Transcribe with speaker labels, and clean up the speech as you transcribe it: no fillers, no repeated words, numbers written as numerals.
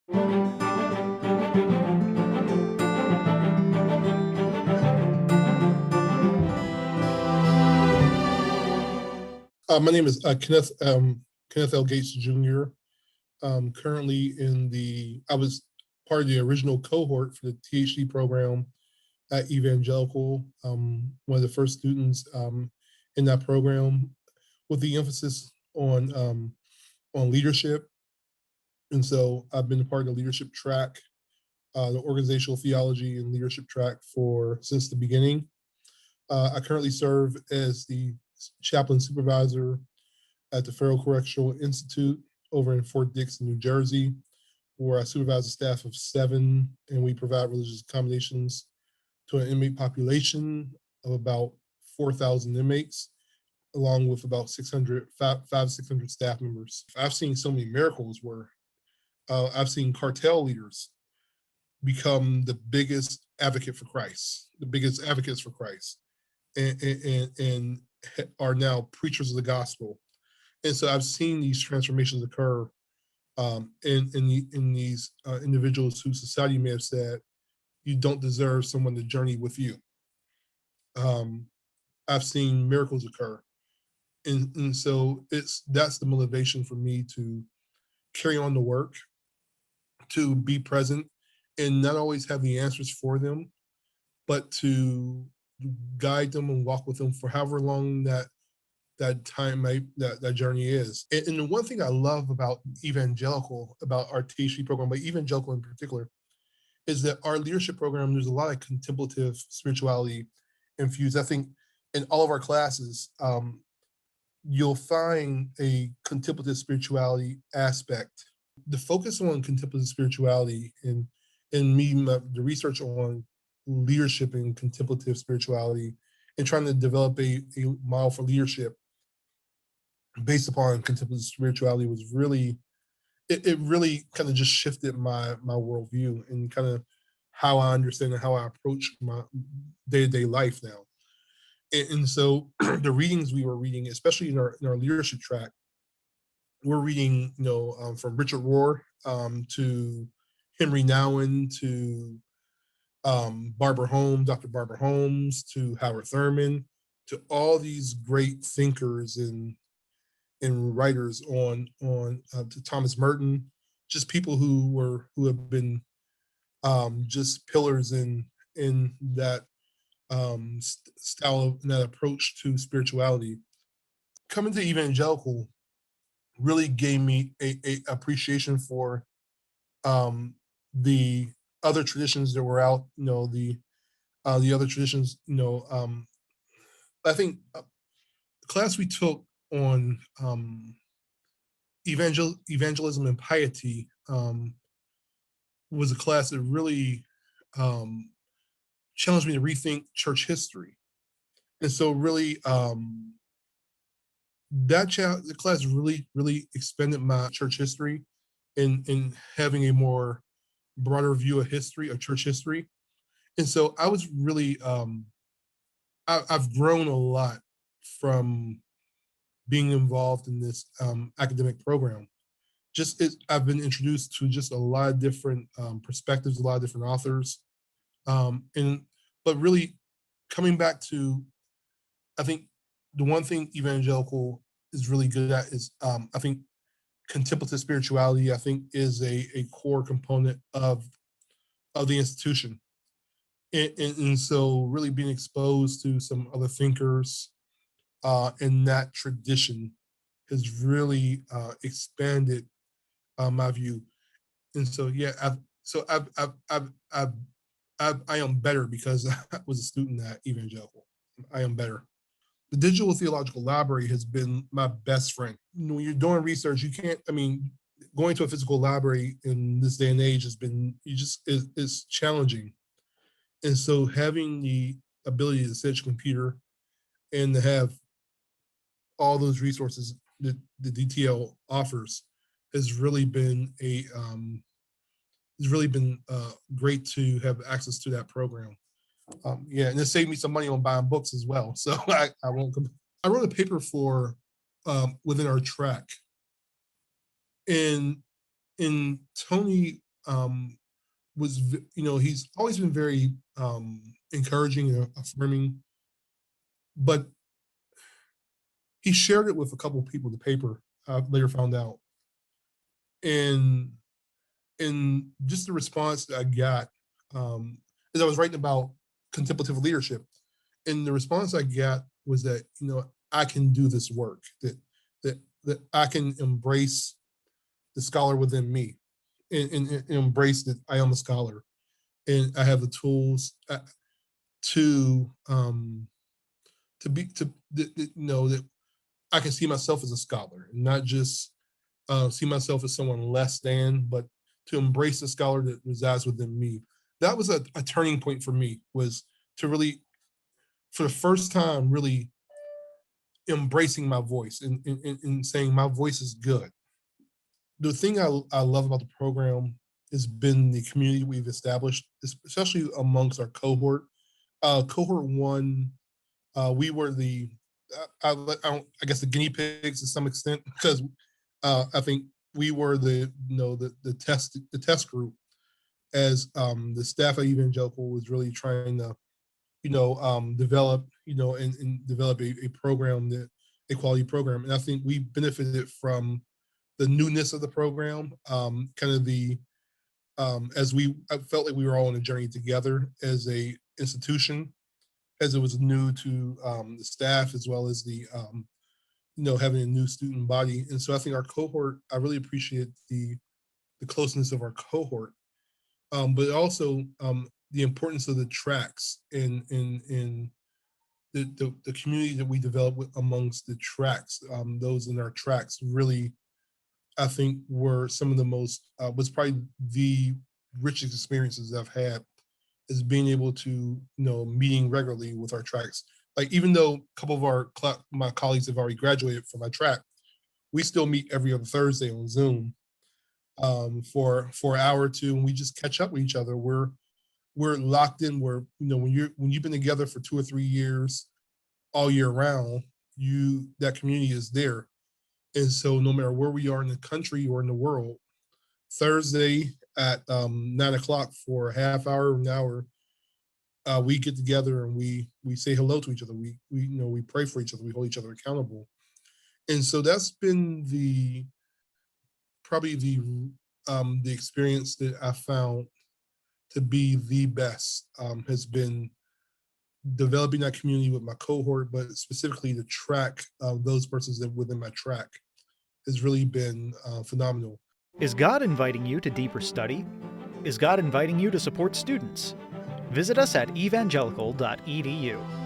Speaker 1: My name is Kenneth L. Gates Jr. Currently I was part of the original cohort for the THD program at Evangelical, one of the first students in that program, with the emphasis on leadership. And so I've been a part of the leadership track, the organizational theology and leadership track since the beginning. I currently serve as the chaplain supervisor at the Federal Correctional Institute over in Fort Dix, New Jersey, where I supervise a staff of 7, and we provide religious accommodations to an inmate population of about 4,000 inmates, along with about 600 staff members. I've seen so many miracles where I've seen cartel leaders become the biggest advocates for Christ, and are now preachers of the gospel. And so I've seen these transformations occur in these individuals who society may have said, you don't deserve someone to journey with you. I've seen miracles occur. And so that's the motivation for me to carry on the work, to be present and not always have the answers for them, but to guide them and walk with them for however long that journey is. And the one thing I love about Evangelical, about our THC program, but Evangelical in particular, is that our leadership program, there's a lot of contemplative spirituality infused. I think in all of our classes, you'll find a contemplative spirituality aspect. The focus on contemplative spirituality and the research on leadership and contemplative spirituality and trying to develop a model for leadership based upon contemplative spirituality was really, it really kind of just shifted my worldview and kind of how I understand and how I approach my day-to-day life now. And so the readings we were reading, especially in our leadership track, we're reading, from Richard Rohr to Henry Nouwen to Dr. Barbara Holmes to Howard Thurman, to all these great thinkers and writers to Thomas Merton, just people who have been just pillars in that style of that approach to spirituality. Coming to Evangelical really gave me a appreciation for the other traditions that were out. The other traditions. I think the class we took on evangelism and piety was a class that really challenged me to rethink church history. And so really, the class really, really expanded my church history in having a more broader view of church history. And so I was really, I've grown a lot from being involved in this academic program. I've been introduced to just a lot of different perspectives, a lot of different authors, but really coming back to, I think the one thing Evangelical is really good at is, I think contemplative spirituality, I think, is a core component of the institution. And so really being exposed to some other thinkers in that tradition has really expanded my view. And so, yeah, I am better because I was a student at Evangelical. I am better. The Digital Theological Library has been my best friend. When you're doing research, going to a physical library in this day and age is challenging. And so having the ability to set your computer and to have all those resources that the DTL offers has really been great to have access to that program. And it saved me some money on buying books as well. So I won't. I wrote a paper for within our track, and Tony was, he's always been very encouraging and affirming, but he shared it with a couple of people, the paper, later found out. And just the response that I got, as I was writing about contemplative leadership, and the response I got was that, I can do this work, that I can embrace the scholar within me, and embrace that I am a scholar, and I have the tools to be that I can see myself as a scholar, and not just see myself as someone less than, but to embrace the scholar that resides within me. That was a turning point for me, was to really, for the first time, really embracing my voice, and saying my voice is good. The thing I love about the program has been the community we've established, especially amongst our cohort. Cohort one, we were I guess the guinea pigs to some extent, because I think we were the test group, as the staff at Evangelical was really trying to develop, and develop a program, a quality program. And I think we benefited from the newness of the program, kind of I felt like we were all on a journey together as a institution, as it was new to the staff, as well as the having a new student body. And so I think our cohort, I really appreciate the closeness of our cohort, but also the importance of the tracks, in the community that we developed amongst the tracks. Those in our tracks really, I think, were some of the most, was probably the richest experiences I've had, is being able to, meeting regularly with our tracks. Like, even though a couple of my colleagues have already graduated from my track, we still meet every other Thursday on Zoom, for an hour or two, and we just catch up with each other. We're locked in. When you've been together for 2 or 3 years, all year round, that community is there. And so no matter where we are in the country or in the world, Thursday at 9 o'clock for a half hour, an hour, we get together and we say hello to each other. We pray for each other. We hold each other accountable. And so that's been probably the experience that I found to be the best, has been developing that community with my cohort, but specifically the track of those persons that within my track has really been phenomenal.
Speaker 2: Is God inviting you to deeper study? Is God inviting you to support students? Visit us at evangelical.edu.